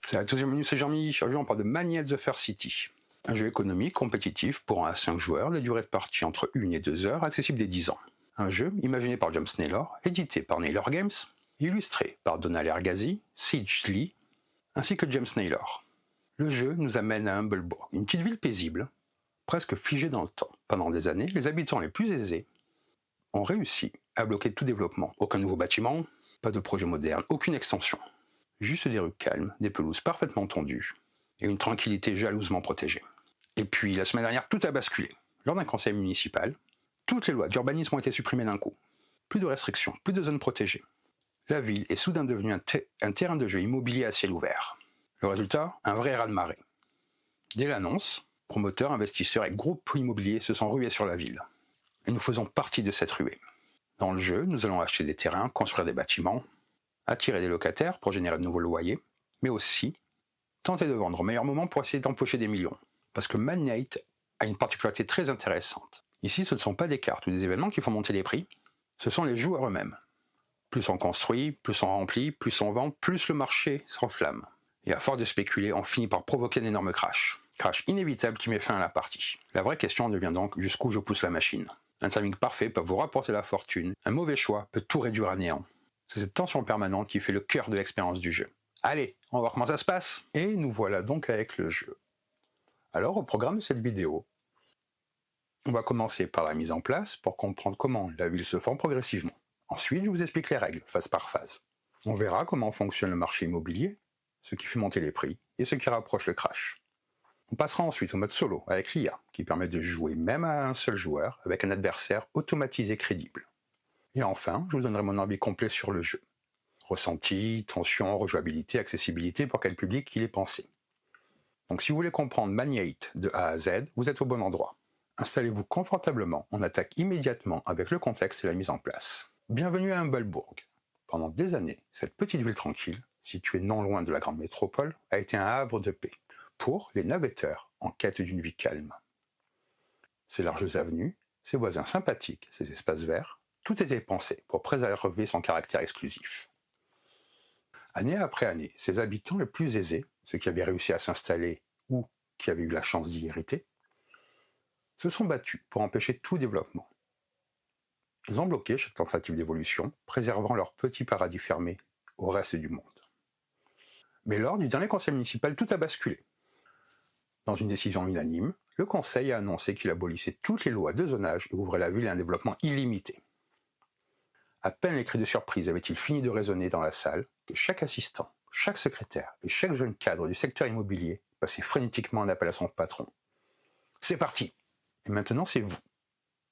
C'est la deuxième minute, c'est Jean-Mi. Aujourd'hui, on parle de Mania the Fair City. Un jeu économique, compétitif pour 1 à 5 joueurs, la durée de partie entre 1 et 2 heures, accessible dès 10 ans. Un jeu imaginé par James Naylor, édité par Naylor Games, illustré par Donald Ergazi, Siege Lee, ainsi que James Naylor. Le jeu nous amène à Humbleborg, une petite ville paisible, presque figée dans le temps. Pendant des années, les habitants les plus aisés ont réussi à bloquer tout développement. Aucun nouveau bâtiment, pas de projet moderne, aucune extension. Juste des rues calmes, des pelouses parfaitement tondues, et une tranquillité jalousement protégée. Et puis, la semaine dernière, tout a basculé. Lors d'un conseil municipal, toutes les lois d'urbanisme ont été supprimées d'un coup. Plus de restrictions, plus de zones protégées. La ville est soudain devenue un terrain de jeu immobilier à ciel ouvert. Le résultat, un vrai raz-de-marée. Dès l'annonce, promoteurs, investisseurs et groupes immobiliers se sont rués sur la ville. Et nous faisons partie de cette ruée. Dans le jeu, nous allons acheter des terrains, construire des bâtiments, attirer des locataires pour générer de nouveaux loyers, mais aussi tenter de vendre au meilleur moment pour essayer d'empocher des millions. Parce que Maniate a une particularité très intéressante. Ici, ce ne sont pas des cartes ou des événements qui font monter les prix, ce sont les joueurs eux-mêmes. Plus on construit, plus on remplit, plus on vend, plus le marché s'enflamme. Et à force de spéculer, on finit par provoquer un énorme crash. Crash inévitable qui met fin à la partie. La vraie question devient donc jusqu'où je pousse la machine. Un timing parfait peut vous rapporter la fortune, un mauvais choix peut tout réduire à néant. C'est cette tension permanente qui fait le cœur de l'expérience du jeu. Allez, on va voir comment ça se passe. Et nous voilà donc avec le jeu. Alors, au programme de cette vidéo, on va commencer par la mise en place pour comprendre comment la ville se forme progressivement. Ensuite, je vous explique les règles, phase par phase. On verra comment fonctionne le marché immobilier, ce qui fait monter les prix et ce qui rapproche le crash. On passera ensuite au mode solo avec l'IA, qui permet de jouer même à un seul joueur avec un adversaire automatisé crédible. Et enfin, je vous donnerai mon avis complet sur le jeu. Ressenti, tension, rejouabilité, accessibilité, pour quel public il est pensé. Donc si vous voulez comprendre Maniate de A à Z, vous êtes au bon endroit. Installez-vous confortablement, on attaque immédiatement avec le contexte et la mise en place. Bienvenue à Humbleborg. Pendant des années, cette petite ville tranquille, située non loin de la grande métropole, a été un havre de paix pour les navetteurs en quête d'une vie calme. Ses larges avenues, ses voisins sympathiques, ses espaces verts, tout était pensé pour préserver son caractère exclusif. Année après année, ses habitants les plus aisés, ceux qui avaient réussi à s'installer ou qui avaient eu la chance d'y hériter, se sont battus pour empêcher tout développement. Ils ont bloqué chaque tentative d'évolution, préservant leur petit paradis fermé au reste du monde. Mais lors du dernier conseil municipal, tout a basculé. Dans une décision unanime, le conseil a annoncé qu'il abolissait toutes les lois de zonage et ouvrait la ville à un développement illimité. À peine les cris de surprise avaient-ils fini de résonner dans la salle que chaque assistant, chaque secrétaire et chaque jeune cadre du secteur immobilier passait frénétiquement un appel à son patron. C'est parti! Et maintenant c'est vous.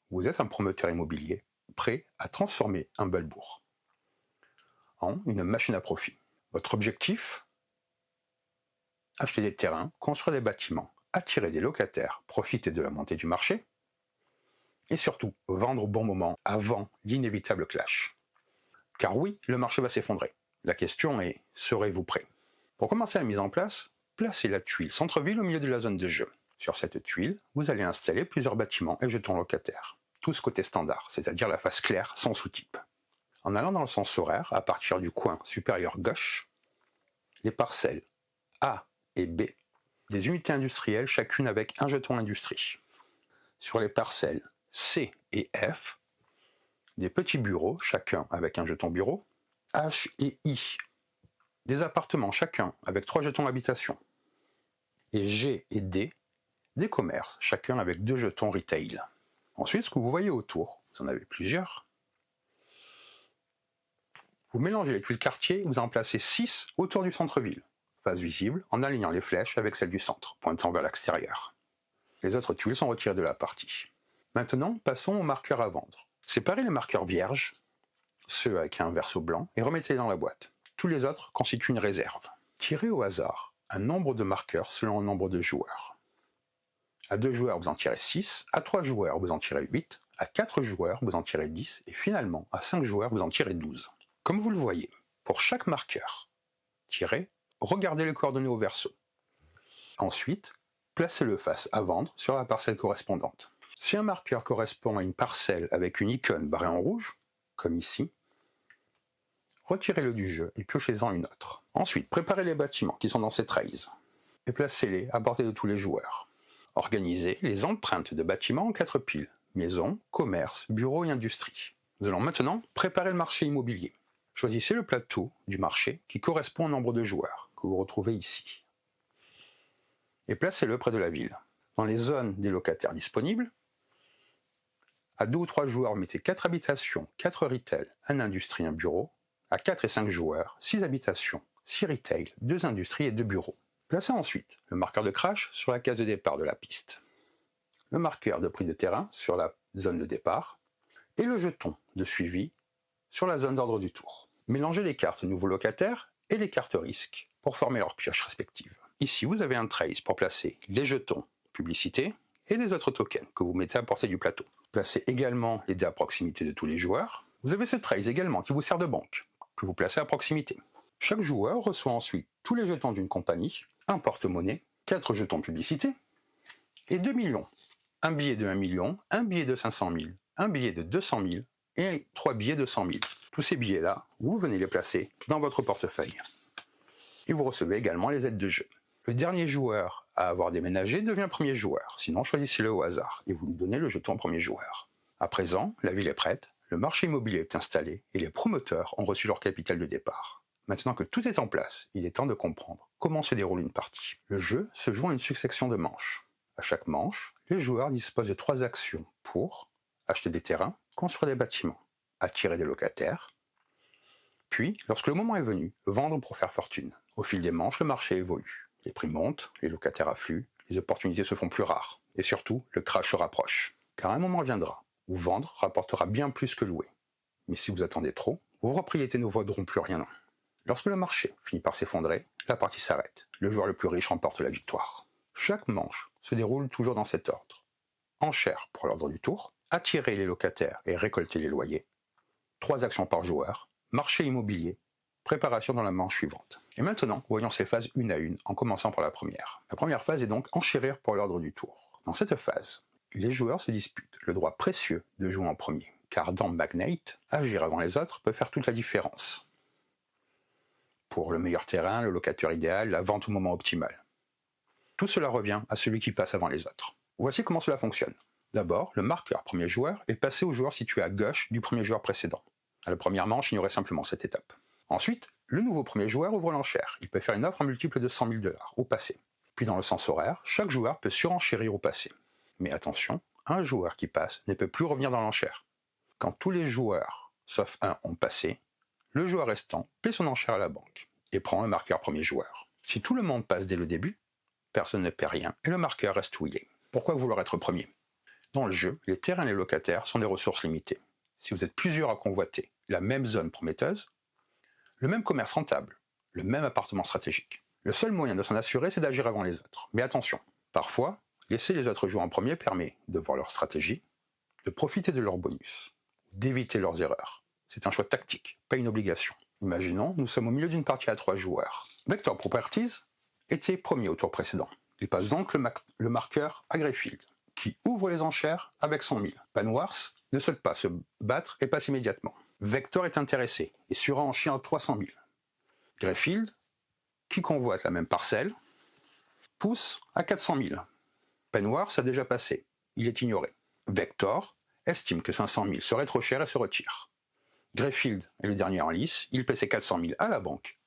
Vous êtes un promoteur immobilier prêt à transformer Humbleborg en une machine à profit. Votre objectif? Acheter des terrains, construire des bâtiments, attirer des locataires, profiter de la montée du marché et surtout vendre au bon moment avant l'inévitable clash. Car oui, le marché va s'effondrer. La question est, serez-vous prêt? Pour commencer la mise en place, placez la tuile centre-ville au milieu de la zone de jeu. Sur cette tuile, vous allez installer plusieurs bâtiments et jetons locataires. Tous côté standard, c'est-à-dire la face claire, sans sous-type. En allant dans le sens horaire, à partir du coin supérieur gauche, les parcelles A et B, des unités industrielles, chacune avec un jeton industrie. Sur les parcelles C et F, des petits bureaux, chacun avec un jeton bureau, H et I, des appartements chacun avec 3 jetons habitation, et G et D, des commerces, chacun avec 2 jetons retail. Ensuite, ce que vous voyez autour, vous en avez plusieurs, vous mélangez les tuiles quartier, vous en placez 6 autour du centre-ville, face visible, en alignant les flèches avec celles du centre, pointant vers l'extérieur. Les autres tuiles sont retirées de la partie. Maintenant, passons aux marqueurs à vendre. Séparez les marqueurs vierges, ceux avec un verso blanc, et remettez-les dans la boîte. Tous les autres constituent une réserve. Tirez au hasard un nombre de marqueurs selon le nombre de joueurs. À 2 joueurs, vous en tirez 6, à 3 joueurs, vous en tirez 8, à 4 joueurs, vous en tirez 10, et finalement, à 5 joueurs, vous en tirez 12. Comme vous le voyez, pour chaque marqueur tiré, regardez les coordonnées au verso. Ensuite, placez-le face à vendre sur la parcelle correspondante. Si un marqueur correspond à une parcelle avec une icône barrée en rouge, comme ici, retirez-le du jeu et piochez-en une autre. Ensuite, préparez les bâtiments qui sont dans ces trays et placez-les à portée de tous les joueurs. Organisez les empreintes de bâtiments en 4 piles, maisons, commerces, bureaux et industries. Nous allons maintenant préparer le marché immobilier. Choisissez le plateau du marché qui correspond au nombre de joueurs que vous retrouvez ici et placez-le près de la ville. Dans les zones des locataires disponibles, à 2 ou 3 joueurs, mettez 4 habitations, 4 retail, 1 industrie, 1 bureau. À 4 et 5 joueurs, 6 habitations, 6 retail, 2 industries et 2 bureaux. Placez ensuite le marqueur de crash sur la case de départ de la piste, le marqueur de prix de terrain sur la zone de départ et le jeton de suivi sur la zone d'ordre du tour. Mélangez les cartes nouveaux locataires et les cartes risques pour former leurs pioches respectives. Ici, vous avez un trace pour placer les jetons publicité et les autres tokens que vous mettez à portée du plateau. Placez également les dés à proximité de tous les joueurs. Vous avez ce trace également qui vous sert de banque, que vous placez à proximité. Chaque joueur reçoit ensuite tous les jetons d'une compagnie, un porte-monnaie, 4 jetons publicité et 2 millions. Un billet de 1 million, un billet de 500 000, un billet de 200 000 et 3 billets de 100 000. Tous ces billets-là, vous venez les placer dans votre portefeuille. Et vous recevez également les aides de jeu. Le dernier joueur à avoir déménagé devient premier joueur, sinon choisissez-le au hasard et vous lui donnez le jeton premier joueur. À présent, la ville est prête, le marché immobilier est installé et les promoteurs ont reçu leur capital de départ. Maintenant que tout est en place, il est temps de comprendre comment se déroule une partie. Le jeu se joue en une succession de manches. À chaque manche, les joueurs disposent de 3 actions pour acheter des terrains, construire des bâtiments, attirer des locataires, puis, lorsque le moment est venu, vendre pour faire fortune. Au fil des manches, le marché évolue. Les prix montent, les locataires affluent, les opportunités se font plus rares, et surtout, le crash se rapproche. Car un moment viendra où vendre rapportera bien plus que louer. Mais si vous attendez trop, vos propriétés ne vaudront plus rien. Lorsque le marché finit par s'effondrer, la partie s'arrête. Le joueur le plus riche remporte la victoire. Chaque manche se déroule toujours dans cet ordre. Enchère pour l'ordre du tour, attirer les locataires et récolter les loyers. 3 actions par joueur, marché immobilier, préparation dans la manche suivante. Et maintenant, voyons ces phases une à une, en commençant par la première. La première phase est donc enchérir pour l'ordre du tour. Dans cette phase, les joueurs se disputent le droit précieux de jouer en premier, car dans Magnate, agir avant les autres peut faire toute la différence. Pour le meilleur terrain, le locataire idéal, la vente au moment optimal. Tout cela revient à celui qui passe avant les autres. Voici comment cela fonctionne. D'abord, le marqueur premier joueur est passé au joueur situé à gauche du premier joueur précédent. À la première manche, il y aurait simplement cette étape. Ensuite, le nouveau premier joueur ouvre l'enchère. Il peut faire une offre en multiple de 100 000 $ au passé. Puis dans le sens horaire, chaque joueur peut surenchérir au passé. Mais attention, un joueur qui passe ne peut plus revenir dans l'enchère. Quand tous les joueurs, sauf un, ont passé, le joueur restant paie son enchère à la banque et prend le marqueur premier joueur. Si tout le monde passe dès le début, personne ne paie rien et le marqueur reste où il est. Pourquoi vouloir être premier ? Dans le jeu, les terrains et les locataires sont des ressources limitées. Si vous êtes plusieurs à convoiter la même zone prometteuse, le même commerce rentable, le même appartement stratégique, le seul moyen de s'en assurer, c'est d'agir avant les autres. Mais attention, parfois, laisser les autres jouer en premier permet de voir leur stratégie, de profiter de leurs bonus, d'éviter leurs erreurs. C'est un choix tactique, pas une obligation. Imaginons, nous sommes au milieu d'une partie à 3 joueurs. Vector Properties était premier au tour précédent. Il passe donc le marqueur à Greyfield, qui ouvre les enchères avec 100 000. Panwars ne souhaite pas se battre et passe immédiatement. Vector est intéressé et surenchérit à 300 000. Greyfield, qui convoite la même parcelle, pousse à 400 000. Panwars a déjà passé, il est ignoré. Vector estime que 500 000 serait trop cher et se retire. Greyfield est le dernier en lice, il paie ses 400 000 à la banque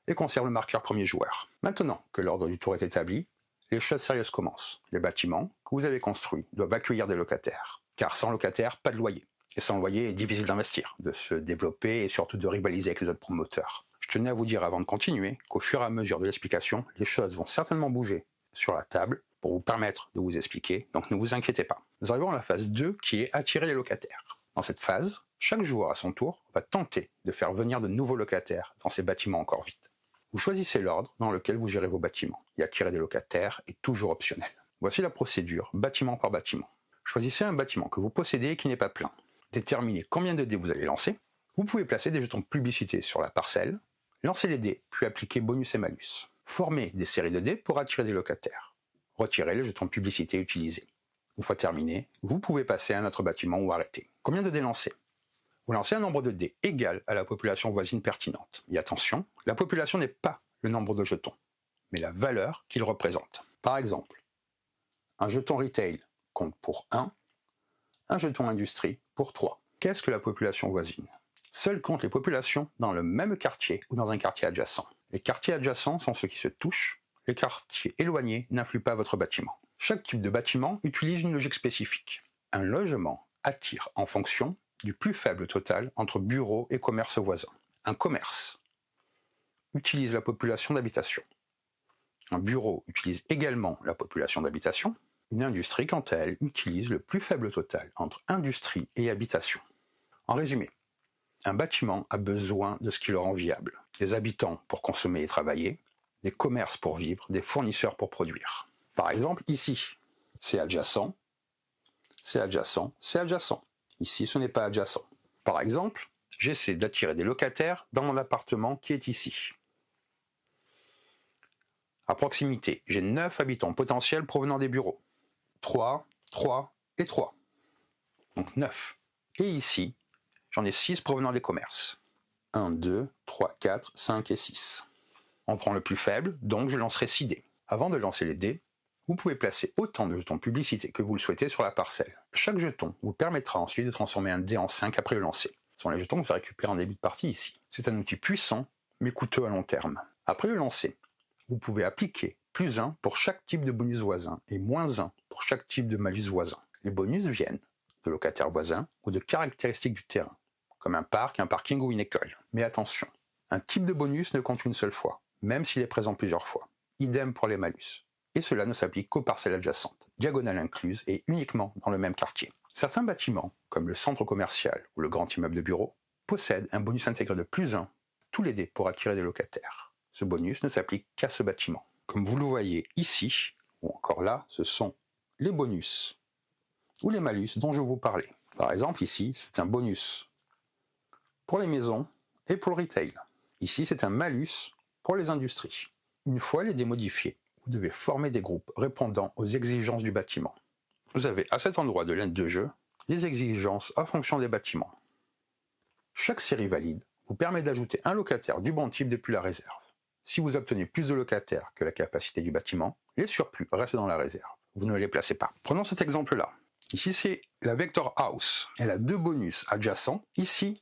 et conserve le marqueur premier joueur. Maintenant que l'ordre du tour est établi, les choses sérieuses commencent. Les bâtiments que vous avez construits doivent accueillir des locataires. Car sans locataires, pas de loyer. Et sans loyer, il est difficile d'investir, de se développer et surtout de rivaliser avec les autres promoteurs. Je tenais à vous dire avant de continuer qu'au fur et à mesure de l'explication, les choses vont certainement bouger sur la table pour vous permettre de vous expliquer, donc ne vous inquiétez pas. Nous arrivons à la phase 2 qui est attirer les locataires. Dans cette phase, chaque joueur à son tour va tenter de faire venir de nouveaux locataires dans ces bâtiments encore vides. Vous choisissez l'ordre dans lequel vous gérez vos bâtiments, et attirer des locataires est toujours optionnel. Voici la procédure, bâtiment par bâtiment. Choisissez un bâtiment que vous possédez et qui n'est pas plein. Déterminez combien de dés vous allez lancer. Vous pouvez placer des jetons de publicité sur la parcelle, lancer les dés, puis appliquer bonus et malus. Formez des séries de dés pour attirer des locataires. Retirez les jetons de publicité utilisés. Une fois terminé, vous pouvez passer à un autre bâtiment ou arrêter. Combien de dés lancer ? Vous lancez un nombre de dés égal à la population voisine pertinente. Et attention, la population n'est pas le nombre de jetons, mais la valeur qu'ils représentent. Par exemple, un jeton retail compte pour 1, un jeton industrie pour 3. Qu'est-ce que la population voisine? Seul compte les populations dans le même quartier ou dans un quartier adjacent. Les quartiers adjacents sont ceux qui se touchent, les quartiers éloignés n'influent pas votre bâtiment. Chaque type de bâtiment utilise une logique spécifique. Un logement attire en fonction du plus faible total entre bureaux et commerces voisins. Un commerce utilise la population d'habitation. Un bureau utilise également la population d'habitation. Une industrie, quant à elle, utilise le plus faible total entre industrie et habitation. En résumé, un bâtiment a besoin de ce qui le rend viable. Des habitants pour consommer et travailler, des commerces pour vivre, des fournisseurs pour produire. Par exemple, ici, c'est adjacent, c'est adjacent, c'est adjacent. Ici, ce n'est pas adjacent. Par exemple, j'essaie d'attirer des locataires dans mon appartement qui est ici. À proximité, j'ai 9 habitants potentiels provenant des bureaux. 3, 3 et 3. Donc 9. Et ici, j'en ai 6 provenant des commerces. 1, 2, 3, 4, 5 et 6. On prend le plus faible, donc je lancerai 6 dés. Avant de lancer les dés, vous pouvez placer autant de jetons publicité que vous le souhaitez sur la parcelle. Chaque jeton vous permettra ensuite de transformer un dé en 5 après le lancer. Ce sont les jetons que vous récupérez en début de partie ici. C'est un outil puissant, mais coûteux à long terme. Après le lancer, vous pouvez appliquer +1 pour chaque type de bonus voisin et -1 pour chaque type de malus voisin. Les bonus viennent de locataires voisins ou de caractéristiques du terrain, comme un parc, un parking ou une école. Mais attention, un type de bonus ne compte une seule fois, même s'il est présent plusieurs fois. Idem pour les malus. Et cela ne s'applique qu'aux parcelles adjacentes, diagonales incluses et uniquement dans le même quartier. Certains bâtiments, comme le centre commercial ou le grand immeuble de bureau, possèdent un bonus intégré de +1, tous les dés pour attirer des locataires. Ce bonus ne s'applique qu'à ce bâtiment. Comme vous le voyez ici, ou encore là, ce sont les bonus ou les malus dont je vous parlais. Par exemple, ici, c'est un bonus pour les maisons et pour le retail. Ici, c'est un malus pour les industries. Une fois les dés modifiés, vous devez former des groupes répondant aux exigences du bâtiment. Vous avez à cet endroit de l'aide de jeu les exigences en fonction des bâtiments. Chaque série valide vous permet d'ajouter un locataire du bon type depuis la réserve. Si vous obtenez plus de locataires que la capacité du bâtiment, les surplus restent dans la réserve. Vous ne les placez pas. Prenons cet exemple-là. Ici, c'est la Vector House. Elle a 2 bonus adjacents, ici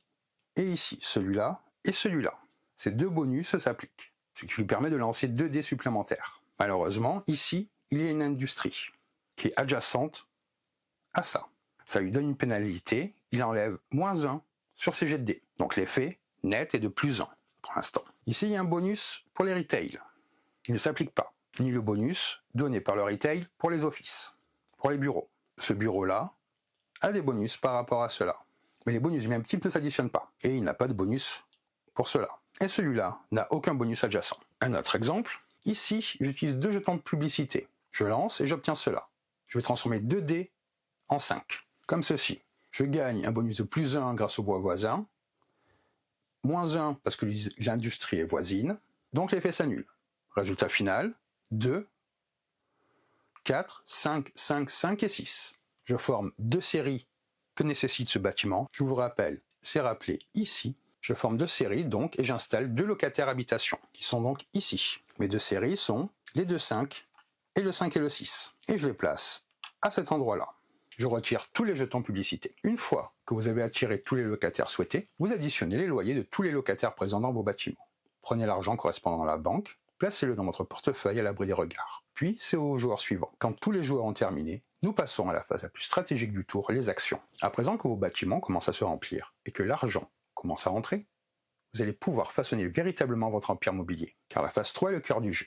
et ici, celui-là et celui-là. Ces 2 bonus s'appliquent, ce qui lui permet de lancer 2 dés supplémentaires. Malheureusement, ici, il y a une industrie qui est adjacente à ça. Ça lui donne une pénalité, il enlève -1 sur ses jets de dés. Donc l'effet net est de +1 pour l'instant. Ici, il y a un bonus pour les retail. Il ne s'applique pas, ni le bonus donné par le retail pour les offices, pour les bureaux. Ce bureau-là a des bonus par rapport à cela. Mais les bonus du même type ne s'additionnent pas. Et il n'a pas de bonus pour cela. Et celui-là n'a aucun bonus adjacent. Un autre exemple, ici, j'utilise 2 jetons de publicité. Je lance et j'obtiens cela. Je vais transformer 2 dés en 5, comme ceci. Je gagne un bonus de +1 grâce au bois voisin, -1 parce que l'industrie est voisine, donc l'effet s'annule. Résultat final, 2, 4, 5, 5, 5 et 6. Je forme 2 séries que nécessite ce bâtiment. Je vous rappelle, c'est rappelé ici. Je forme 2 séries donc et j'installe 2 locataires habitation qui sont donc ici. Mes 2 séries sont les 2 5 et le 5 et le 6. Et je les place à cet endroit-là. Je retire tous les jetons publicité. Une fois que vous avez attiré tous les locataires souhaités, vous additionnez les loyers de tous les locataires présents dans vos bâtiments. Prenez l'argent correspondant à la banque, placez-le dans votre portefeuille à l'abri des regards. Puis c'est au joueur suivant. Quand tous les joueurs ont terminé, nous passons à la phase la plus stratégique du tour, les actions. À présent que vos bâtiments commencent à se remplir et que l'argent commence à rentrer, vous allez pouvoir façonner véritablement votre empire mobilier, car la phase 3 est le cœur du jeu.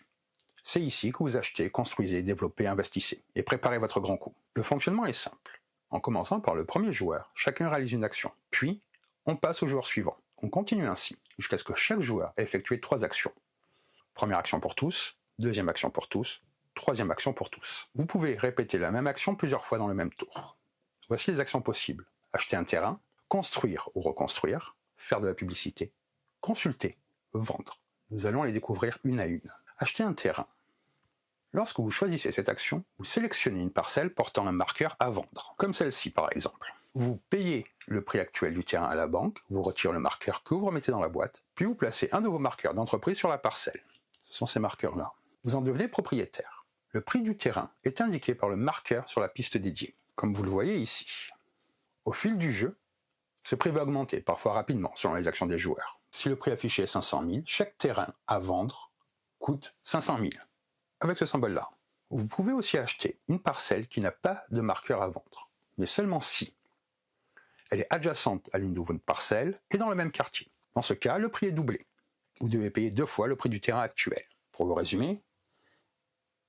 C'est ici que vous achetez, construisez, développez, investissez et préparez votre grand coup. Le fonctionnement est simple. En commençant par le premier joueur, chacun réalise une action. Puis, on passe au joueur suivant. On continue ainsi, jusqu'à ce que chaque joueur ait effectué 3 actions. Première action pour tous, deuxième action pour tous, troisième action pour tous. Vous pouvez répéter la même action plusieurs fois dans le même tour. Voici les actions possibles. Acheter un terrain, construire ou reconstruire, faire de la publicité, consulter, vendre. Nous allons les découvrir une à une. Acheter un terrain. Lorsque vous choisissez cette action, vous sélectionnez une parcelle portant un marqueur à vendre, comme celle-ci par exemple. Vous payez le prix actuel du terrain à la banque, vous retirez le marqueur que vous remettez dans la boîte, puis vous placez un de vos marqueurs d'entreprise sur la parcelle. ce sont ces marqueurs-là. Vous en devenez propriétaire. Le prix du terrain est indiqué par le marqueur sur la piste dédiée, comme vous le voyez ici. Au fil du jeu, ce prix va augmenter, parfois rapidement, selon les actions des joueurs. Si le prix affiché est 500 000, chaque terrain à vendre coûte 500 000, avec ce symbole-là. Vous pouvez aussi acheter une parcelle qui n'a pas de marqueur à vendre, mais seulement si elle est adjacente à l'une de vos parcelles et dans le même quartier. Dans ce cas, le prix est doublé. Vous devez payer 2 fois le prix du terrain actuel. Pour vous résumer,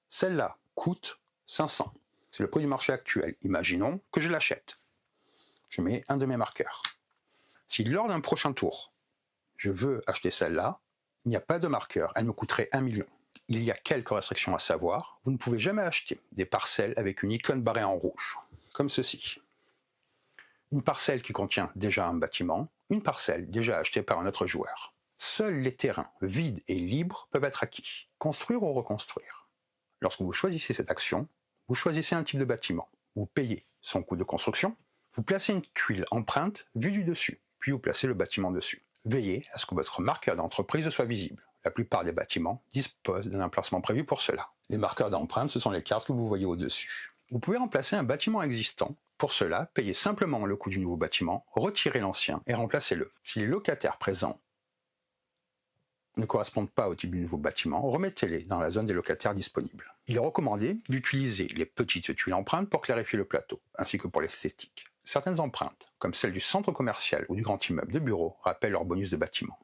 celle-là coûte 500. C'est le prix du marché actuel. Imaginons que je l'achète. Je mets un de mes marqueurs. Si lors d'un prochain tour, je veux acheter celle-là, il n'y a pas de marqueur, elle me coûterait 1 million. Il y a quelques restrictions à savoir. Vous ne pouvez jamais acheter des parcelles avec une icône barrée en rouge, comme ceci. Une parcelle qui contient déjà un bâtiment, une parcelle déjà achetée par un autre joueur. Seuls les terrains vides et libres peuvent être acquis, construire ou reconstruire. Lorsque vous choisissez cette action, vous choisissez un type de bâtiment. Vous payez son coût de construction, vous placez une tuile empreinte vue du dessus, puis vous placez le bâtiment dessus. Veillez à ce que votre marqueur d'entreprise soit visible. La plupart des bâtiments disposent d'un emplacement prévu pour cela. Les marqueurs d'empreinte, ce sont les cartes que vous voyez au-dessus. Vous pouvez remplacer un bâtiment existant. Pour cela, payez simplement le coût du nouveau bâtiment, retirez l'ancien et remplacez-le. Si les locataires présents ne correspondent pas au type du nouveau bâtiment, remettez-les dans la zone des locataires disponibles. Il est recommandé d'utiliser les petites tuiles empreintes pour clarifier le plateau, ainsi que pour l'esthétique. Certaines empreintes, comme celle du centre commercial ou du grand immeuble de bureau, rappellent leur bonus de bâtiment.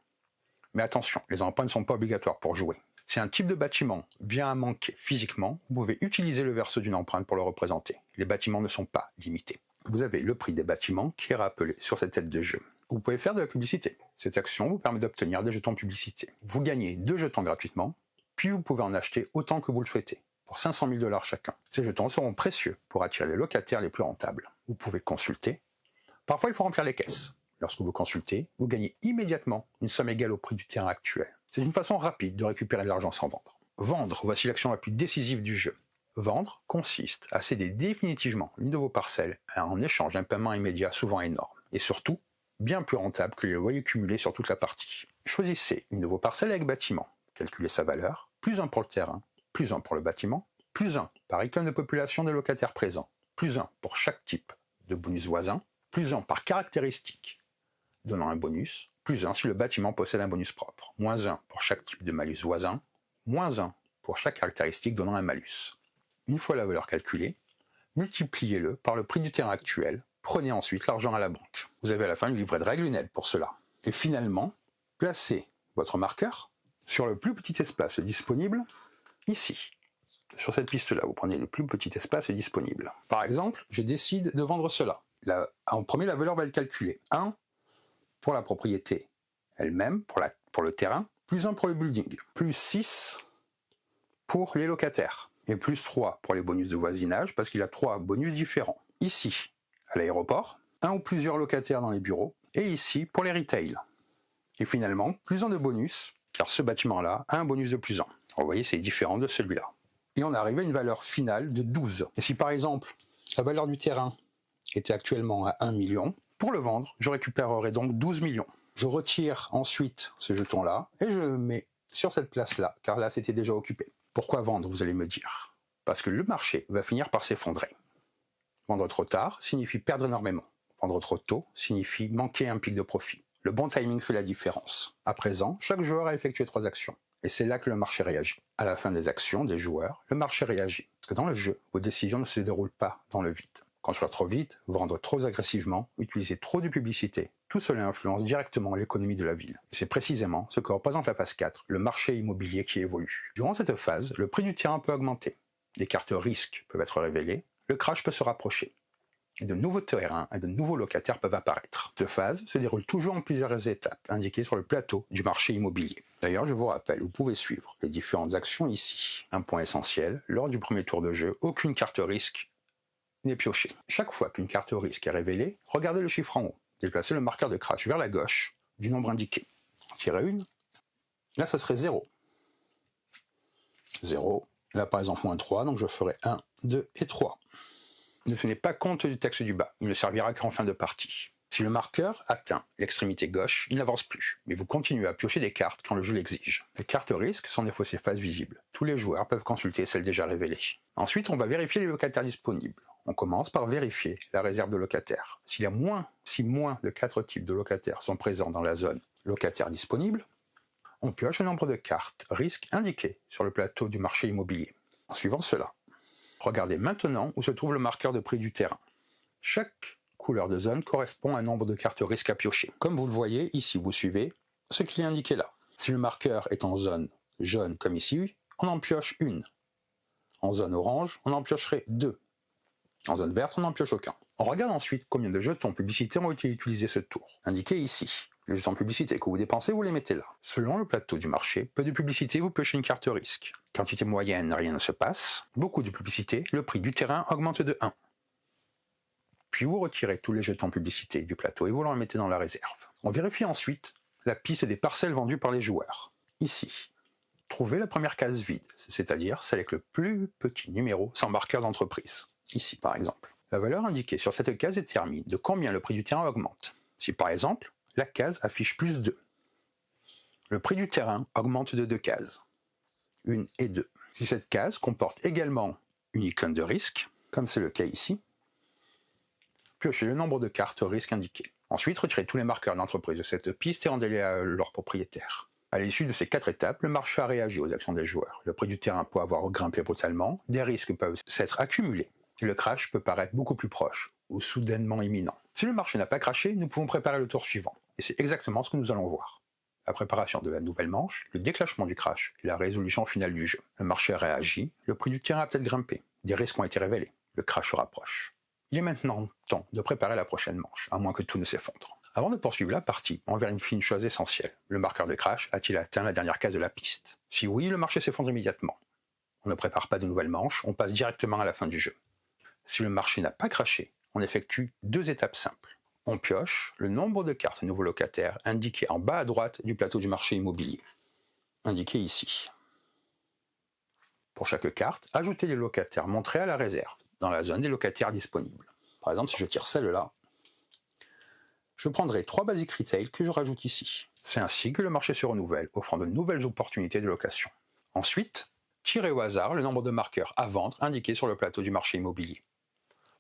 Mais attention, les empreintes ne sont pas obligatoires pour jouer. Si un type de bâtiment vient à manquer physiquement, vous pouvez utiliser le verso d'une empreinte pour le représenter. Les bâtiments ne sont pas limités. Vous avez le prix des bâtiments qui est rappelé sur cette tête de jeu. Vous pouvez faire de la publicité. Cette action vous permet d'obtenir des jetons publicité. Vous gagnez 2 jetons gratuitement, puis vous pouvez en acheter autant que vous le souhaitez, pour 500 000 $ chacun. Ces jetons seront précieux pour attirer les locataires les plus rentables. Vous pouvez consulter. Parfois, il faut remplir les caisses. Lorsque vous consultez, vous gagnez immédiatement une somme égale au prix du terrain actuel. C'est une façon rapide de récupérer de l'argent sans vendre. Vendre, voici l'action la plus décisive du jeu. Vendre consiste à céder définitivement l'une de vos parcelles en échange d'un paiement immédiat souvent énorme, et surtout, bien plus rentable que les loyers cumulés sur toute la partie. Choisissez une de vos parcelles avec bâtiment, calculez sa valeur, plus 1 pour le terrain, plus 1 pour le bâtiment, plus 1 par icône de population des locataires présents, plus 1 pour chaque type de bonus voisin, plus 1 par caractéristique donnant un bonus, plus 1 si le bâtiment possède un bonus propre, moins 1 pour chaque type de malus voisin, moins 1 pour chaque caractéristique donnant un malus. Une fois la valeur calculée, multipliez-le par le prix du terrain actuel, prenez ensuite l'argent à la banque. Vous avez à la fin une livret de règles, une aide pour cela. Et finalement, placez votre marqueur sur le plus petit espace disponible, ici. Sur cette piste-là, vous prenez le plus petit espace disponible. Par exemple, je décide de vendre cela. En premier, la valeur va être calculée. 1 pour la propriété elle-même, pour le terrain, plus 1 pour le building, plus 6 pour les locataires, et plus 3 pour les bonus de voisinage, parce qu'il a 3 bonus différents. Ici, à l'aéroport, 1 ou plusieurs locataires dans les bureaux, et ici, pour les retail. Et finalement, plus 1 de bonus, car ce bâtiment-là a un bonus de plus 1. Alors, vous voyez, c'est différent de celui-là. Et on arrive à une valeur finale de 12. Et si par exemple, la valeur du terrain était actuellement à 1 million, pour le vendre, je récupérerai donc 12 millions. Je retire ensuite ce jeton-là et je le mets sur cette place-là, car là c'était déjà occupé. Pourquoi vendre, vous allez me dire? Parce que le marché va finir par s'effondrer. Vendre trop tard signifie perdre énormément. Vendre trop tôt signifie manquer un pic de profit. Le bon timing fait la différence. À présent, chaque joueur a effectué 3 actions. Et c'est là que le marché réagit. À la fin des actions des joueurs, le marché réagit. Parce que dans le jeu, vos décisions ne se déroulent pas dans le vide. Construire trop vite, vendre trop agressivement, utiliser trop de publicité, tout cela influence directement l'économie de la ville. Et c'est précisément ce que représente la phase 4, le marché immobilier qui évolue. Durant cette phase, le prix du terrain peut augmenter. Des cartes risques peuvent être révélées, le crash peut se rapprocher. Et de nouveaux terrains et de nouveaux locataires peuvent apparaître. Cette phase se déroule toujours en plusieurs étapes, indiquées sur le plateau du marché immobilier. D'ailleurs, je vous rappelle, vous pouvez suivre les différentes actions ici. Un point essentiel, lors du premier tour de jeu, aucune carte risque n'est piochée. Chaque fois qu'une carte risque est révélée, regardez le chiffre en haut. Déplacez le marqueur de crash vers la gauche du nombre indiqué. Tirez une. Là, ça serait 0. 0. Là, par exemple, moins 3, donc je ferai 1, 2 et 3. Ne tenez pas compte du texte du bas, il ne servira qu'en fin de partie. Si le marqueur atteint l'extrémité gauche, il n'avance plus, mais vous continuez à piocher des cartes quand le jeu l'exige. Les cartes risques sont des fossés phases visibles. Tous les joueurs peuvent consulter celles déjà révélées. Ensuite, on va vérifier les locataires disponibles. On commence par vérifier la réserve de locataires. Si moins de 4 types de locataires sont présents dans la zone locataire disponible, on pioche le nombre de cartes risques indiquées sur le plateau du marché immobilier. En suivant cela, regardez maintenant où se trouve le marqueur de prix du terrain. Chaque couleur de zone correspond à un nombre de cartes risques à piocher. Comme vous le voyez ici, vous suivez ce qu'il est indiqué là. Si le marqueur est en zone jaune comme ici, on en pioche une. En zone orange, on en piocherait 2. En zone verte, on n'en pioche aucun. On regarde ensuite combien de jetons publicitaires ont été utilisés ce tour, indiqués ici. Les jetons de publicité que vous dépensez, vous les mettez là. Selon le plateau du marché, peu de publicité, vous piochez une carte risque. Quantité moyenne, rien ne se passe. Beaucoup de publicité, le prix du terrain augmente de 1. Puis vous retirez tous les jetons publicité du plateau et vous les remettez dans la réserve. On vérifie ensuite la piste des parcelles vendues par les joueurs. Ici, trouvez la première case vide, c'est-à-dire celle avec le plus petit numéro sans marqueur d'entreprise. Ici par exemple. La valeur indiquée sur cette case détermine de combien le prix du terrain augmente. Si par exemple, la case affiche plus 2, le prix du terrain augmente de 2 cases, 1 et 2. Si cette case comporte également une icône de risque, comme c'est le cas ici, piochez le nombre de cartes risque indiquées. Ensuite, retirez tous les marqueurs d'entreprise de cette piste et rendez-les à leur propriétaire. À l'issue de ces 4 étapes, le marché a réagi aux actions des joueurs. Le prix du terrain peut avoir grimpé brutalement, des risques peuvent s'être accumulés, et le crash peut paraître beaucoup plus proche, ou soudainement imminent. Si le marché n'a pas crashé, nous pouvons préparer le tour suivant, et c'est exactement ce que nous allons voir. La préparation de la nouvelle manche, le déclenchement du crash et la résolution finale du jeu. Le marché a réagi, le prix du terrain a peut-être grimpé, des risques ont été révélés, le crash se rapproche. Il est maintenant temps de préparer la prochaine manche, à moins que tout ne s'effondre. Avant de poursuivre la partie, on vérifie une chose essentielle. Le marqueur de crash a-t-il atteint la dernière case de la piste? Si oui, le marché s'effondre immédiatement. On ne prépare pas de nouvelle manche, on passe directement à la fin du jeu. Si le marché n'a pas crashé, on effectue 2 étapes simples. On pioche le nombre de cartes nouveaux locataires indiquées en bas à droite du plateau du marché immobilier, indiqué ici. Pour chaque carte, ajoutez les locataires montrés à la réserve, dans la zone des locataires disponibles. Par exemple, si je tire celle-là, je prendrai 3 basic retail que je rajoute ici. C'est ainsi que le marché se renouvelle, offrant de nouvelles opportunités de location. Ensuite, tirez au hasard le nombre de marqueurs à vendre indiqués sur le plateau du marché immobilier.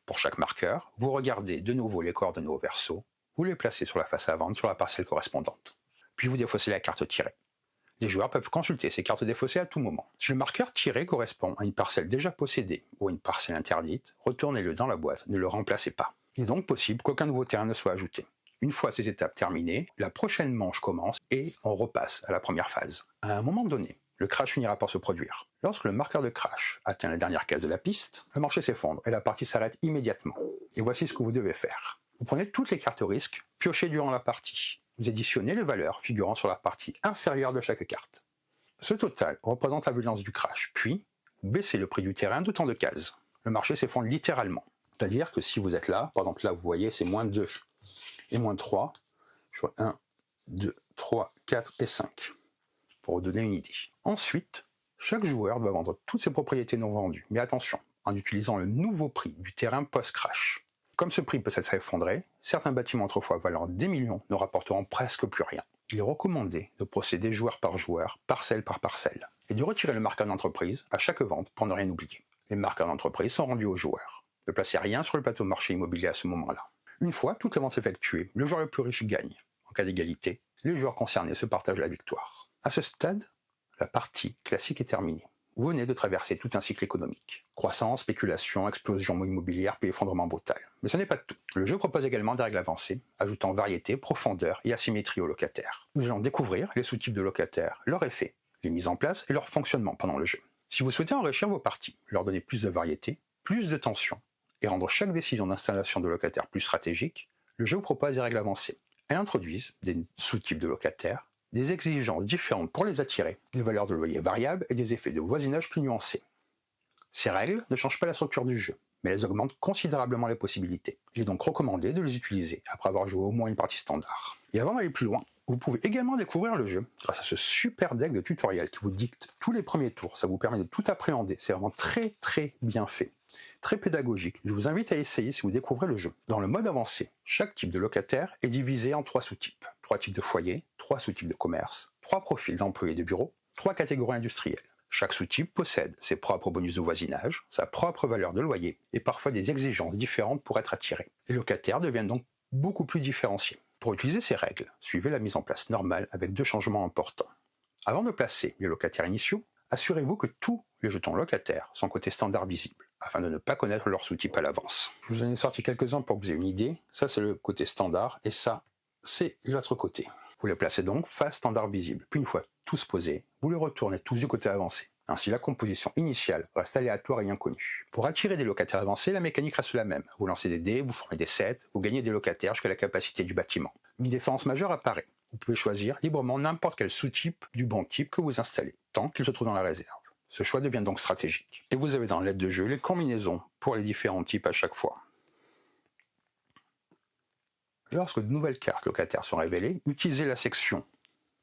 Pour chaque marqueur, vous regardez de nouveau les coordonnées au verso, vous les placez sur la face à vendre sur la parcelle correspondante. Puis vous défaussez la carte tirée. Les joueurs peuvent consulter ces cartes défaussées à tout moment. Si le marqueur tiré correspond à une parcelle déjà possédée ou à une parcelle interdite, retournez-le dans la boîte, ne le remplacez pas. Il est donc possible qu'aucun nouveau terrain ne soit ajouté. Une fois ces étapes terminées, la prochaine manche commence et on repasse à la première phase. À un moment donné, le crash finira par se produire. Lorsque le marqueur de crash atteint la dernière case de la piste, le marché s'effondre et la partie s'arrête immédiatement. Et voici ce que vous devez faire. Vous prenez toutes les cartes risques piochées durant la partie. Vous additionnez les valeurs figurant sur la partie inférieure de chaque carte. Ce total représente la violence du crash, puis vous baissez le prix du terrain de tant de cases. Le marché s'effondre littéralement. C'est-à-dire que si vous êtes là, par exemple là vous voyez c'est moins 2 et moins 3, je vois 1, 2, 3, 4 et 5, pour vous donner une idée. Ensuite, chaque joueur doit vendre toutes ses propriétés non vendues, mais attention, en utilisant le nouveau prix du terrain post-crash. Comme ce prix peut s'effondrer, certains bâtiments autrefois valant des millions ne rapporteront presque plus rien. Il est recommandé de procéder joueur par joueur, parcelle par parcelle, et de retirer le marqueur d'entreprise à chaque vente pour ne rien oublier. Les marqueurs d'entreprise sont rendus aux joueurs. Ne placez rien sur le plateau marché immobilier à ce moment-là. Une fois toutes les ventes effectuées, le joueur le plus riche gagne. En cas d'égalité, les joueurs concernés se partagent la victoire. À ce stade, la partie classique est terminée. Vous venez de traverser tout un cycle économique. Croissance, spéculation, explosion immobilière puis effondrement brutal. Mais ce n'est pas tout. Le jeu propose également des règles avancées, ajoutant variété, profondeur et asymétrie aux locataires. Nous allons découvrir les sous-types de locataires, leurs effets, les mises en place et leur fonctionnement pendant le jeu. Si vous souhaitez enrichir vos parties, leur donner plus de variété, plus de tension, et rendre chaque décision d'installation de locataire plus stratégique, le jeu vous propose des règles avancées. Elles introduisent des sous-types de locataires, des exigences différentes pour les attirer, des valeurs de loyer variables et des effets de voisinage plus nuancés. Ces règles ne changent pas la structure du jeu, mais elles augmentent considérablement les possibilités. Il est donc recommandé de les utiliser après avoir joué au moins une partie standard. Et avant d'aller plus loin, vous pouvez également découvrir le jeu grâce à ce super deck de tutoriel qui vous dicte tous les premiers tours. Ça vous permet de tout appréhender, c'est vraiment très très bien fait. Très pédagogique, je vous invite à essayer si vous découvrez le jeu. Dans le mode avancé, chaque type de locataire est divisé en 3 sous-types. 3 types de foyers, 3 sous-types de commerce, 3 profils d'employés de bureau, 3 catégories industrielles. Chaque sous-type possède ses propres bonus de voisinage, sa propre valeur de loyer et parfois des exigences différentes pour être attirés. Les locataires deviennent donc beaucoup plus différenciés. Pour utiliser ces règles, suivez la mise en place normale avec 2 changements importants. Avant de placer les locataires initiaux, assurez-vous que tous les jetons locataires sont côté standard visible, afin de ne pas connaître leur sous-type à l'avance. Je vous en ai sorti quelques-uns pour que vous ayez une idée. Ça, c'est le côté standard, et ça, c'est l'autre côté. Vous les placez donc face standard visible. Puis une fois tous posés, vous les retournez tous du côté avancé. Ainsi, la composition initiale reste aléatoire et inconnue. Pour attirer des locataires avancés, la mécanique reste la même. Vous lancez des dés, vous formez des sets, vous gagnez des locataires jusqu'à la capacité du bâtiment. Une différence majeure apparaît. Vous pouvez choisir librement n'importe quel sous-type du bon type que vous installez, tant qu'il se trouve dans la réserve. Ce choix devient donc stratégique. Et vous avez dans l'aide de jeu les combinaisons pour les différents types à chaque fois. Lorsque de nouvelles cartes locataires sont révélées, utilisez la section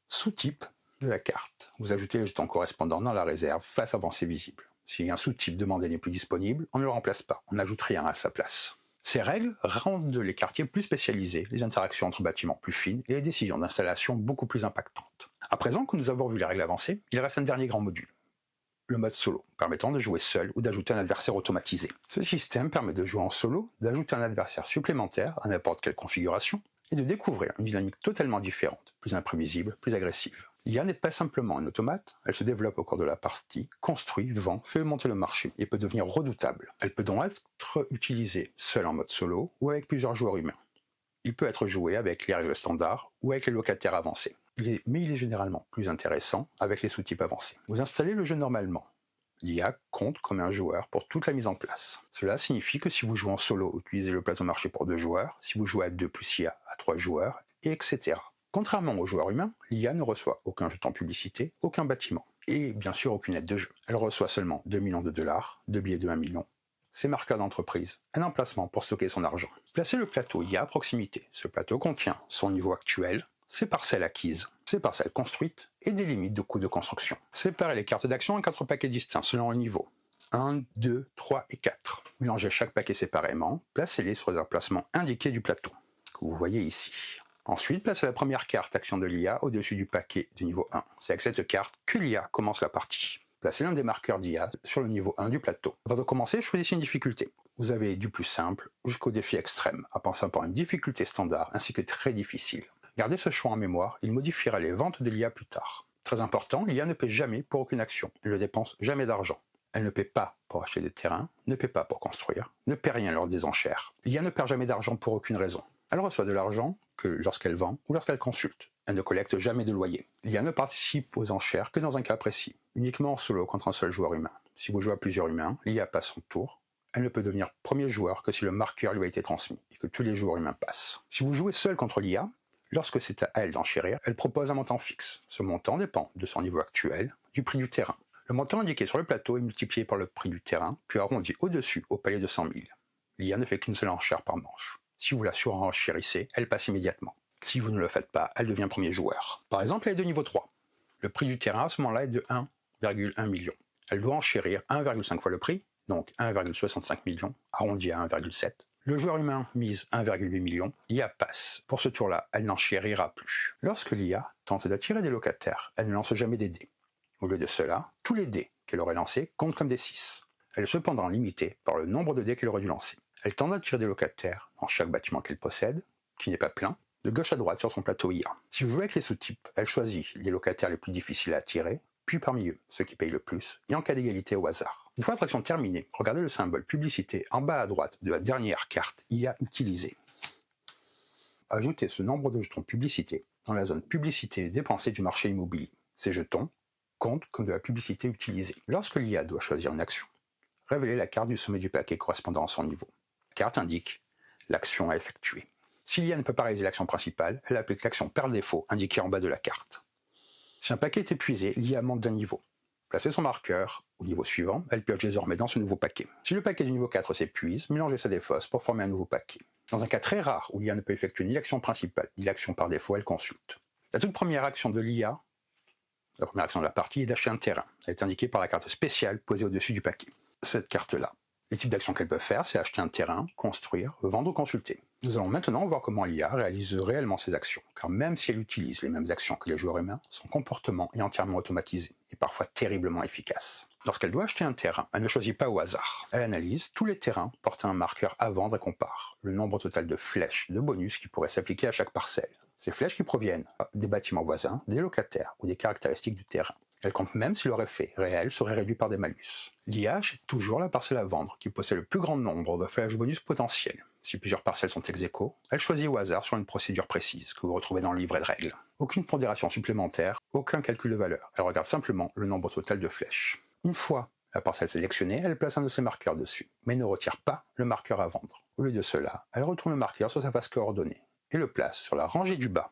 sous-type de la carte. Vous ajoutez les jetons correspondants dans la réserve face avancée visible. Si un sous-type demandé n'est plus disponible, on ne le remplace pas, on n'ajoute rien à sa place. Ces règles rendent les quartiers plus spécialisés, les interactions entre bâtiments plus fines et les décisions d'installation beaucoup plus impactantes. À présent que nous avons vu les règles avancées, il reste un dernier grand module. Le mode solo, permettant de jouer seul ou d'ajouter un adversaire automatisé. Ce système permet de jouer en solo, d'ajouter un adversaire supplémentaire à n'importe quelle configuration, et de découvrir une dynamique totalement différente, plus imprévisible, plus agressive. L'IA n'est pas simplement un automate, elle se développe au cours de la partie, construit, vend, fait monter le marché et peut devenir redoutable. Elle peut donc être utilisée seule en mode solo ou avec plusieurs joueurs humains. Il peut être joué avec les règles standards ou avec les locataires avancés. Mais il est généralement plus intéressant avec les sous-types avancés. Vous installez le jeu normalement. L'IA compte comme un joueur pour toute la mise en place. Cela signifie que si vous jouez en solo, utilisez le plateau marché pour 2 joueurs, si vous jouez à 2 plus IA à 3 joueurs, etc. Contrairement aux joueurs humains, l'IA ne reçoit aucun jeton publicité, aucun bâtiment, et bien sûr aucune aide de jeu. Elle reçoit seulement 2 millions de dollars, 2 billets de 1 million, ses marqueurs d'entreprise, un emplacement pour stocker son argent. Placez le plateau IA à proximité. Ce plateau contient son niveau actuel, ses parcelles acquises, ses parcelles construites et des limites de coûts de construction. Séparez les cartes d'action en 4 paquets distincts selon le niveau. 1, 2, 3 et 4. Mélangez chaque paquet séparément, placez-les sur les emplacements indiqués du plateau, que vous voyez ici. Ensuite, placez la première carte action de l'IA au-dessus du paquet du niveau 1. C'est avec cette carte que l'IA commence la partie. Placez l'un des marqueurs d'IA sur le niveau 1 du plateau. Avant de commencer, choisissez une difficulté. Vous avez du plus simple jusqu'au défi extrême, en passant par une difficulté standard ainsi que très difficile. Gardez ce choix en mémoire, il modifiera les ventes de l'IA plus tard. Très important, l'IA ne paie jamais pour aucune action, elle ne dépense jamais d'argent. Elle ne paie pas pour acheter des terrains, ne paie pas pour construire, ne paie rien lors des enchères. L'IA ne perd jamais d'argent pour aucune raison. Elle reçoit de l'argent que lorsqu'elle vend ou lorsqu'elle consulte. Elle ne collecte jamais de loyer. L'IA ne participe aux enchères que dans un cas précis, uniquement en solo contre un seul joueur humain. Si vous jouez à plusieurs humains, l'IA passe son tour. Elle ne peut devenir premier joueur que si le marqueur lui a été transmis et que tous les joueurs humains passent. Si vous jouez seul contre l'IA, lorsque c'est à elle d'enchérir, elle propose un montant fixe. Ce montant dépend de son niveau actuel, du prix du terrain. Le montant indiqué sur le plateau est multiplié par le prix du terrain, puis arrondi au-dessus au palier de 100 000. L'IA ne fait qu'une seule enchère par manche. Si vous la surenchérissez, elle passe immédiatement. Si vous ne le faites pas, elle devient premier joueur. Par exemple, elle est de niveau 3. Le prix du terrain à ce moment-là est de 1,1 million. Elle doit enchérir 1,5 fois le prix, donc 1,65 million, arrondi à 1,7. Le joueur humain mise 1,8 million, l'IA passe. Pour ce tour-là, elle n'enchérira plus. Lorsque l'IA tente d'attirer des locataires, elle ne lance jamais des dés. Au lieu de cela, tous les dés qu'elle aurait lancés comptent comme des 6. Elle est cependant limitée par le nombre de dés qu'elle aurait dû lancer. Elle tente d'attirer des locataires dans chaque bâtiment qu'elle possède, qui n'est pas plein, de gauche à droite sur son plateau IA. Si vous jouez avec les sous-types, elle choisit les locataires les plus difficiles à attirer, puis parmi eux, ceux qui payent le plus, et en cas d'égalité au hasard. Une fois l'attraction terminée, regardez le symbole publicité en bas à droite de la dernière carte IA utilisée. Ajoutez ce nombre de jetons publicité dans la zone publicité dépensée du marché immobilier. Ces jetons comptent comme de la publicité utilisée. Lorsque l'IA doit choisir une action, révélez la carte du sommet du paquet correspondant à son niveau. La carte indique l'action à effectuer. Si l'IA ne peut pas réaliser l'action principale, elle applique l'action par défaut indiquée en bas de la carte. Si un paquet est épuisé, l'IA monte d'un niveau. Placez son marqueur au niveau suivant, elle pioche désormais dans ce nouveau paquet. Si le paquet du niveau 4 s'épuise, mélangez sa défausse pour former un nouveau paquet. Dans un cas très rare où l'IA ne peut effectuer ni l'action principale, ni l'action par défaut, elle consulte. La toute première action de l'IA, la première action de la partie, est d'acheter un terrain. Elle est indiquée par la carte spéciale posée au-dessus du paquet. Cette carte-là Les types d'actions qu'elles peuvent faire, c'est acheter un terrain, construire, vendre ou consulter. Nous allons maintenant voir comment l'IA réalise réellement ces actions, car même si elle utilise les mêmes actions que les joueurs humains, son comportement est entièrement automatisé et parfois terriblement efficace. Lorsqu'elle doit acheter un terrain, elle ne choisit pas au hasard. Elle analyse tous les terrains portant un marqueur à vendre et compare le nombre total de flèches de bonus qui pourraient s'appliquer à chaque parcelle. Ces flèches qui proviennent des bâtiments voisins, des locataires ou des caractéristiques du terrain. Elle compte même si leur effet réel serait réduit par des malus. L'IA achète toujours la parcelle à vendre qui possède le plus grand nombre de flèches bonus potentielles. Si plusieurs parcelles sont ex aequo, elle choisit au hasard sur une procédure précise que vous retrouvez dans le livret de règles. Aucune pondération supplémentaire, aucun calcul de valeur. Elle regarde simplement le nombre total de flèches. Une fois la parcelle sélectionnée, elle place un de ses marqueurs dessus, mais ne retire pas le marqueur à vendre. Au lieu de cela, elle retourne le marqueur sur sa face coordonnée et le place sur la rangée du bas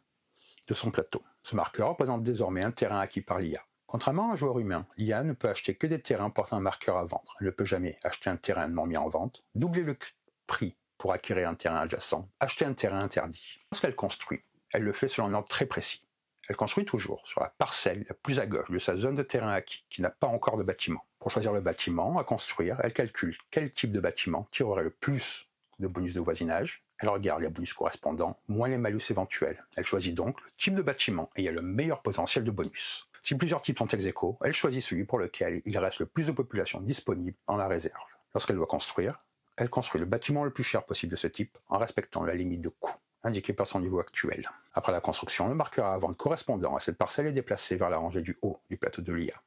de son plateau. Ce marqueur représente désormais un terrain acquis par l'IA. Contrairement à un joueur humain, l'IA ne peut acheter que des terrains portant un marqueur à vendre. Elle ne peut jamais acheter un terrain non mis en vente, doubler le prix pour acquérir un terrain adjacent, acheter un terrain interdit. Lorsqu'elle construit, elle le fait selon un ordre très précis. Elle construit toujours sur la parcelle la plus à gauche de sa zone de terrain acquis, qui n'a pas encore de bâtiment. Pour choisir le bâtiment à construire, elle calcule quel type de bâtiment tirerait le plus de bonus de voisinage. Elle regarde les bonus correspondants, moins les malus éventuels. Elle choisit donc le type de bâtiment ayant le meilleur potentiel de bonus. Si plusieurs types sont ex aequo, elle choisit celui pour lequel il reste le plus de population disponible dans la réserve. Lorsqu'elle doit construire, elle construit le bâtiment le plus cher possible de ce type en respectant la limite de coût indiquée par son niveau actuel. Après la construction, le marqueur à vendre correspondant à cette parcelle est déplacé vers la rangée du haut du plateau de l'IA.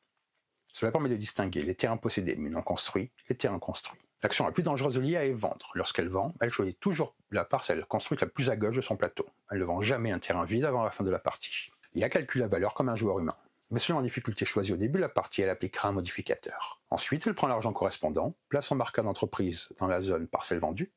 Cela permet de distinguer les terrains possédés mais non construits, les terrains construits. L'action la plus dangereuse de l'IA est vendre. Lorsqu'elle vend, elle choisit toujours la parcelle construite la plus à gauche de son plateau. Elle ne vend jamais un terrain vide avant la fin de la partie. L'IA calcule la valeur comme un joueur humain. Mais selon la difficulté choisie au début de la partie, elle appliquera un modificateur. Ensuite, elle prend l'argent correspondant, place son marqueur d'entreprise dans la zone parcelle vendue,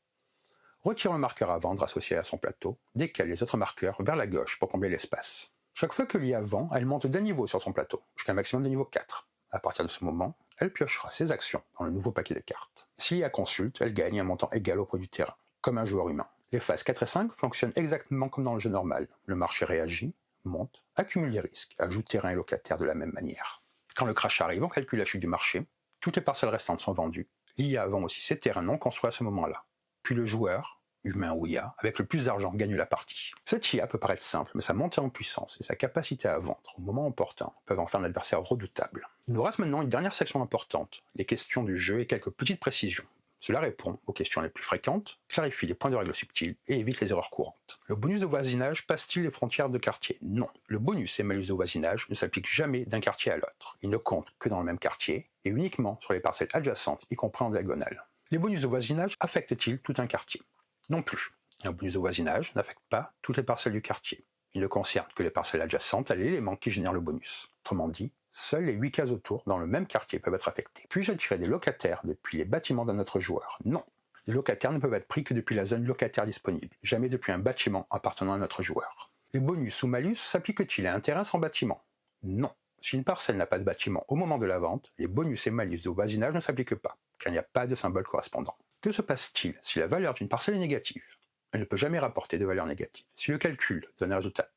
retire le marqueur à vendre associé à son plateau, décale les autres marqueurs vers la gauche pour combler l'espace. Chaque fois que l'IA vend, elle monte d'un niveau sur son plateau, jusqu'à un maximum de niveau 4. À partir de ce moment, elle piochera ses actions dans le nouveau paquet de cartes. Si l'IA consulte, elle gagne un montant égal au prix du terrain, comme un joueur humain. Les phases 4 et 5 fonctionnent exactement comme dans le jeu normal. Le marché réagit, monte, accumule les risques, ajoute terrain et locataire de la même manière. Quand le crash arrive, on calcule la chute du marché, toutes les parcelles restantes sont vendues, l'IA vend aussi ses terrains non construits à ce moment-là. Puis le joueur, humain ou IA, avec le plus d'argent gagne la partie. Cette IA peut paraître simple, mais sa montée en puissance et sa capacité à vendre au moment opportun peuvent en faire un adversaire redoutable. Il nous reste maintenant une dernière section importante, les questions du jeu et quelques petites précisions. Cela répond aux questions les plus fréquentes, clarifie les points de règle subtils et évite les erreurs courantes. Le bonus de voisinage passe-t-il les frontières de quartier? Non. Le bonus et malus de voisinage ne s'appliquent jamais d'un quartier à l'autre. Ils ne comptent que dans le même quartier et uniquement sur les parcelles adjacentes, y compris en diagonale. Les bonus de voisinage affectent-ils tout un quartier? Non plus. Un bonus de voisinage n'affecte pas toutes les parcelles du quartier. Il ne concerne que les parcelles adjacentes à l'élément qui génère le bonus. Autrement dit, seules les 8 cases autour dans le même quartier peuvent être affectées. Puis-je attirer des locataires depuis les bâtiments d'un autre joueur? Non. Les locataires ne peuvent être pris que depuis la zone locataire disponible, jamais depuis un bâtiment appartenant à notre joueur. Les bonus ou malus s'appliquent-ils à un terrain sans bâtiment? Non. Si une parcelle n'a pas de bâtiment au moment de la vente, les bonus et malus de voisinage ne s'appliquent pas, car il n'y a pas de symbole correspondant. Que se passe-t-il si la valeur d'une parcelle est négative? Elle ne peut jamais rapporter de valeur négative. Si le calcul donne un résultat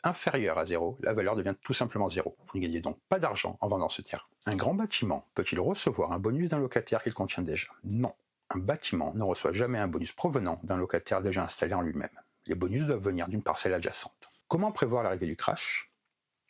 inférieur à 0, la valeur devient tout simplement 0. Vous ne gagnez donc pas d'argent en vendant ce terrain. Un grand bâtiment peut-il recevoir un bonus d'un locataire qu'il contient déjà? Non. Un bâtiment ne reçoit jamais un bonus provenant d'un locataire déjà installé en lui-même. Les bonus doivent venir d'une parcelle adjacente. Comment prévoir l'arrivée du crash?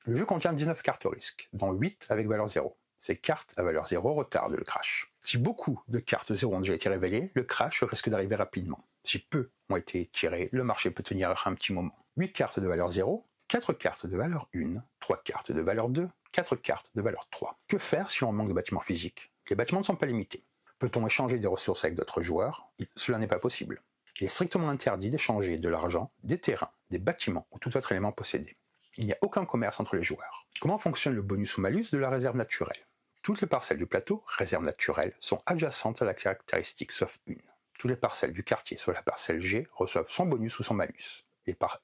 Le jeu contient 19 cartes au risque, dont 8 avec valeur 0. Ces cartes à valeur 0 retardent le crash. Si beaucoup de cartes 0 ont déjà été révélées, le crash risque d'arriver rapidement. Si peu ont été tirées, le marché peut tenir un petit moment. 8 cartes de valeur 0, 4 cartes de valeur 1, 3 cartes de valeur 2, 4 cartes de valeur 3. Que faire si l'on manque de bâtiments physiques? Les bâtiments ne sont pas limités. Peut-on échanger des ressources avec d'autres joueurs? Cela n'est pas possible. Il est strictement interdit d'échanger de l'argent, des terrains, des bâtiments ou tout autre élément possédé. Il n'y a aucun commerce entre les joueurs. Comment fonctionne le bonus ou malus de la réserve naturelle? Toutes les parcelles du plateau, réserve naturelle, sont adjacentes à la caractéristique sauf une. Toutes les parcelles du quartier, soit la parcelle G, reçoivent son bonus ou son malus.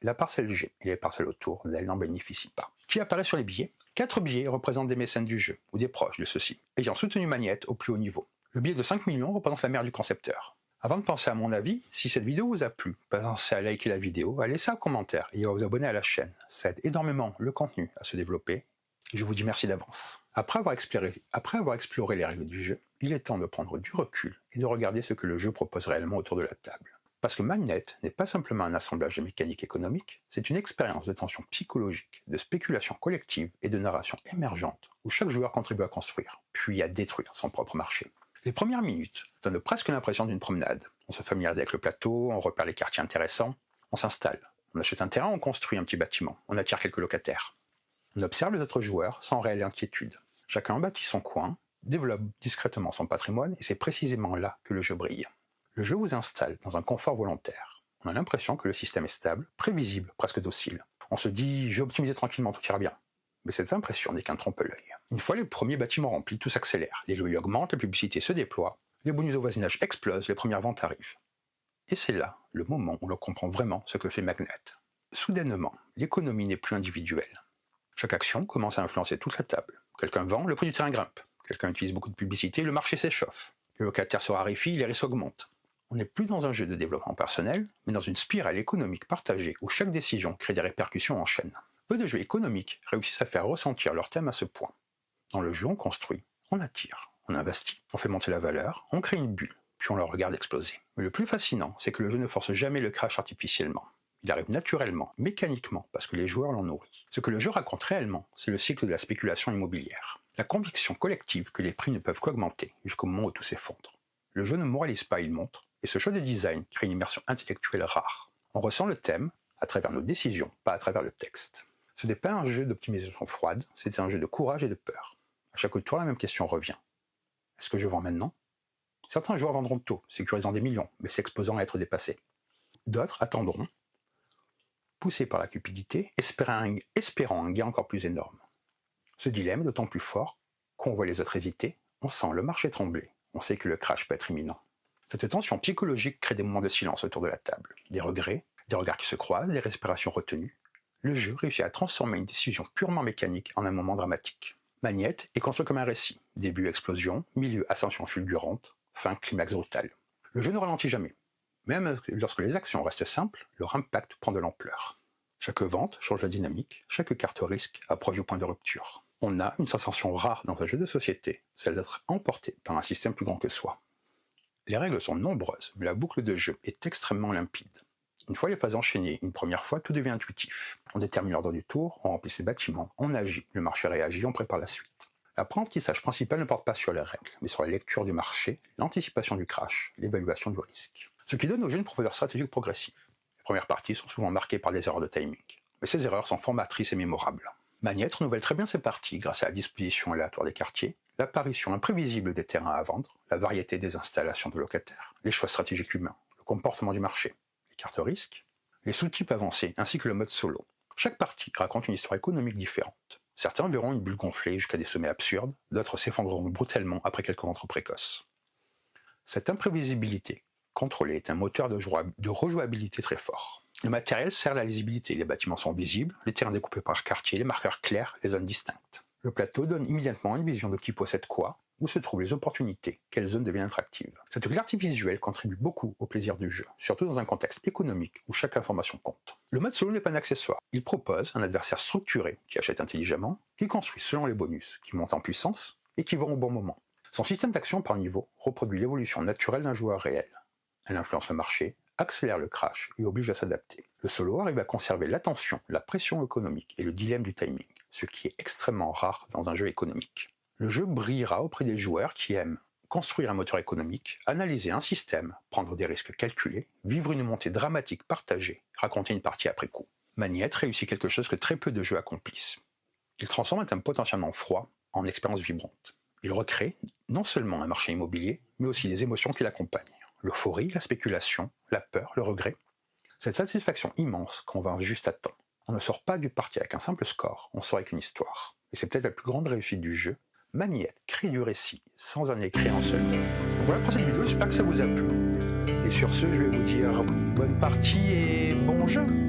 La parcelle G et les parcelles autour d'elle n'en bénéficient pas. Qui apparaît sur les billets? 4 billets représentent des mécènes du jeu, ou des proches de ceux-ci, ayant soutenu Magnette au plus haut niveau. Le billet de 5 millions représente la mère du concepteur. Avant de penser à mon avis, si cette vidéo vous a plu, pensez à liker la vidéo, à laisser un commentaire et à vous abonner à la chaîne. Ça aide énormément le contenu à se développer Je vous dis merci d'avance. Après avoir exploré les règles du jeu, il est temps de prendre du recul et de regarder ce que le jeu propose réellement autour de la table. Parce que Magnet n'est pas simplement un assemblage de mécaniques économiques, c'est une expérience de tension psychologique, de spéculation collective et de narration émergente où chaque joueur contribue à construire, puis à détruire son propre marché. Les premières minutes donnent presque l'impression d'une promenade. On se familiarise avec le plateau, on repère les quartiers intéressants, on s'installe. On achète un terrain, on construit un petit bâtiment, on attire quelques locataires. On observe les autres joueurs sans réelle inquiétude. Chacun bâtit son coin, développe discrètement son patrimoine et c'est précisément là que le jeu brille. Le jeu vous installe dans un confort volontaire. On a l'impression que le système est stable, prévisible, presque docile. On se dit « je vais optimiser tranquillement, tout ira bien ». Mais cette impression n'est qu'un trompe-l'œil. Une fois les premiers bâtiments remplis, tout s'accélère. Les loyers augmentent, la publicité se déploie, les bonus au voisinage explosent, les premières ventes arrivent. Et c'est là le moment où l'on comprend vraiment ce que fait Magnet. Soudainement, l'économie n'est plus individuelle. Chaque action commence à influencer toute la table. Quelqu'un vend, le prix du terrain grimpe. Quelqu'un utilise beaucoup de publicité, le marché s'échauffe. Les locataires se raréfient, les risques augmentent. On n'est plus dans un jeu de développement personnel, mais dans une spirale économique partagée où chaque décision crée des répercussions en chaîne. Peu de jeux économiques réussissent à faire ressentir leur thème à ce point. Dans le jeu, on construit, on attire, on investit, on fait monter la valeur, on crée une bulle, puis on la regarde exploser. Mais le plus fascinant, c'est que le jeu ne force jamais le crash artificiellement. Il arrive naturellement, mécaniquement, parce que les joueurs l'en nourrissent. Ce que le jeu raconte réellement, c'est le cycle de la spéculation immobilière. La conviction collective que les prix ne peuvent qu'augmenter jusqu'au moment où tout s'effondre. Le jeu ne moralise pas, il montre, et ce choix de design crée une immersion intellectuelle rare. On ressent le thème à travers nos décisions, pas à travers le texte. Ce n'est pas un jeu d'optimisation froide, c'est un jeu de courage et de peur. À chaque tour, la même question revient. Est-ce que je vends maintenant ? Certains joueurs vendront tôt, sécurisant des millions, mais s'exposant à être dépassés. D'autres attendront, poussés par la cupidité, espérant un gain encore plus énorme. Ce dilemme est d'autant plus fort qu'on voit les autres hésiter, on sent le marché trembler, on sait que le crash peut être imminent. Cette tension psychologique crée des moments de silence autour de la table, des regrets, des regards qui se croisent, des respirations retenues. Le jeu réussit à transformer une décision purement mécanique en un moment dramatique. Magnet est construit comme un récit, début explosion, milieu ascension fulgurante, fin climax brutal. Le jeu ne ralentit jamais. Même lorsque les actions restent simples, leur impact prend de l'ampleur. Chaque vente change la dynamique, chaque carte risque approche du point de rupture. On a une sensation rare dans un jeu de société, celle d'être emporté par un système plus grand que soi. Les règles sont nombreuses, mais la boucle de jeu est extrêmement limpide. Une fois les phases enchaînées une première fois, tout devient intuitif. On détermine l'ordre du tour, on remplit ses bâtiments, on agit, le marché réagit, on prépare la suite. L'apprentissage principal ne porte pas sur les règles, mais sur la lecture du marché, l'anticipation du crash, l'évaluation du risque. Ce qui donne au jeu une profondeur stratégique progressive. Les premières parties sont souvent marquées par des erreurs de timing, mais ces erreurs sont formatrices et mémorables. Magnet renouvelle très bien ses parties grâce à la disposition aléatoire des quartiers, l'apparition imprévisible des terrains à vendre, la variété des installations de locataires, les choix stratégiques humains, le comportement du marché, les cartes risques, les sous-types avancés ainsi que le mode solo. Chaque partie raconte une histoire économique différente. Certains verront une bulle gonfler jusqu'à des sommets absurdes, d'autres s'effondreront brutalement après quelques rentrées précoces. Cette imprévisibilité contrôlée est un moteur de rejouabilité très fort. Le matériel sert à la lisibilité, les bâtiments sont visibles, les terrains découpés par quartier, les marqueurs clairs, les zones distinctes. Le plateau donne immédiatement une vision de qui possède quoi, où se trouvent les opportunités, quelle zone devient attractive. Cette clarté visuelle contribue beaucoup au plaisir du jeu, surtout dans un contexte économique où chaque information compte. Le mode solo n'est pas un accessoire, il propose un adversaire structuré qui achète intelligemment, qui construit selon les bonus, qui monte en puissance et qui vend au bon moment. Son système d'action par niveau reproduit l'évolution naturelle d'un joueur réel. Elle influence le marché, accélère le crash et oblige à s'adapter. Le solo arrive à conserver l'attention, la pression économique et le dilemme du timing, ce qui est extrêmement rare dans un jeu économique. Le jeu brillera auprès des joueurs qui aiment construire un moteur économique, analyser un système, prendre des risques calculés, vivre une montée dramatique partagée, raconter une partie après coup. Magnet réussit quelque chose que très peu de jeux accomplissent. Il transforme un thème potentiellement froid en expérience vibrante. Il recrée non seulement un marché immobilier, mais aussi les émotions qui l'accompagnent. L'euphorie, la spéculation, la peur, le regret. Cette satisfaction immense convainc juste à temps. On ne sort pas du parti avec un simple score, on sort avec une histoire. Et c'est peut-être la plus grande réussite du jeu. Magnet crée du récit sans en écrire un seul mot. Donc voilà pour cette vidéo, j'espère que ça vous a plu. Et sur ce, je vais vous dire bonne partie et bon jeu.